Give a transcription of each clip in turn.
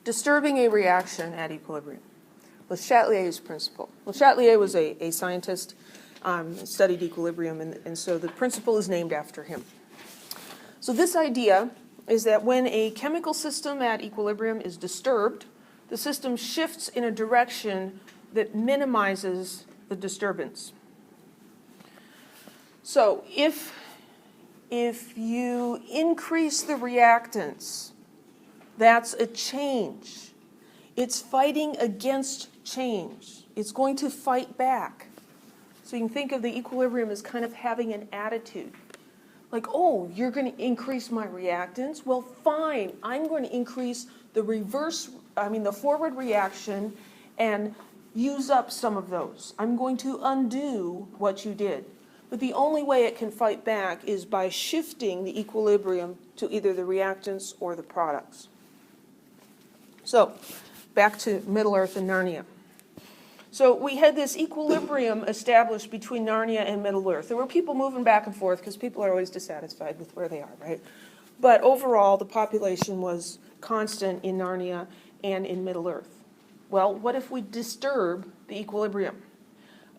disturbing a reaction at equilibrium. Le Chatelier's principle. Le Chatelier was a scientist, studied equilibrium, and so the principle is named after him. So this idea is that when a chemical system at equilibrium is disturbed, the system shifts in a direction that minimizes the disturbance. So if you increase the reactance, that's a change. It's fighting against change. It's going to fight back. So you can think of the equilibrium as kind of having an attitude. Like, oh, you're going to increase my reactance? Well, fine. I'm going to increase the forward reaction and use up some of those. I'm going to undo what you did. But the only way it can fight back is by shifting the equilibrium to either the reactants or the products. So, back to Middle-earth and Narnia. So we had this equilibrium established between Narnia and Middle-earth. There were people moving back and forth because people are always dissatisfied with where they are, right? But overall, the population was constant in Narnia and in Middle-earth. Well, what if we disturb the equilibrium?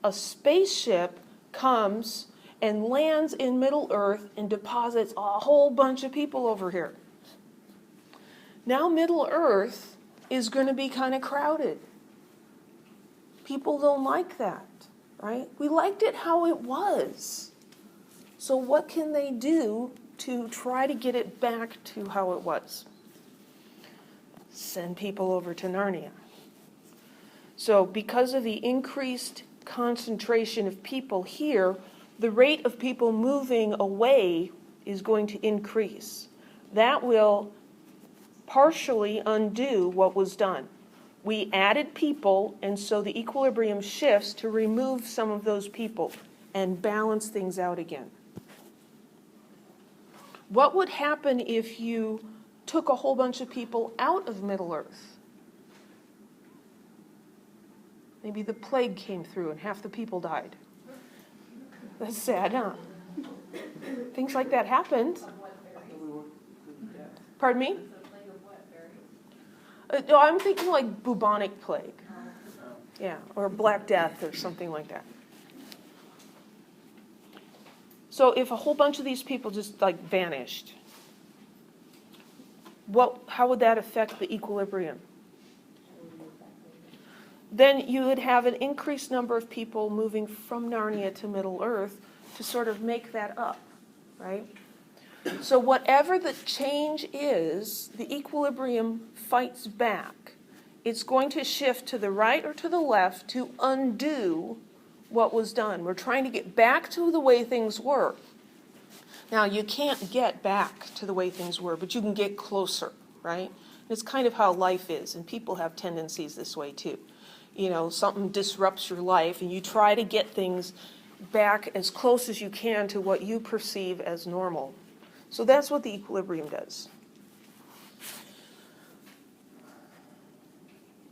A spaceship comes and lands in Middle-earth and deposits a whole bunch of people over here. Now Middle-earth is going to be kind of crowded. People don't like that, right? We liked it how it was. So what can they do to try to get it back to how it was? Send people over to Narnia. So because of the increased concentration of people here, the rate of people moving away is going to increase. That will partially undo what was done. We added people, and so the equilibrium shifts to remove some of those people and balance things out again. What would happen if you took a whole bunch of people out of Middle-earth? Maybe the plague came through and half the people died. That's sad, huh? Things like that happened. Pardon me? No, I'm thinking like bubonic plague. Yeah, or Black Death or something like that. So if a whole bunch of these people just like vanished, how would that affect the equilibrium? Then you would have an increased number of people moving from Narnia to Middle-earth to sort of make that up, right? So whatever the change is, the equilibrium fights back. It's going to shift to the right or to the left to undo what was done. We're trying to get back to the way things were. Now, you can't get back to the way things were, but you can get closer, right? It's kind of how life is, and people have tendencies this way too. You know, something disrupts your life, and you try to get things back as close as you can to what you perceive as normal. So that's what the equilibrium does.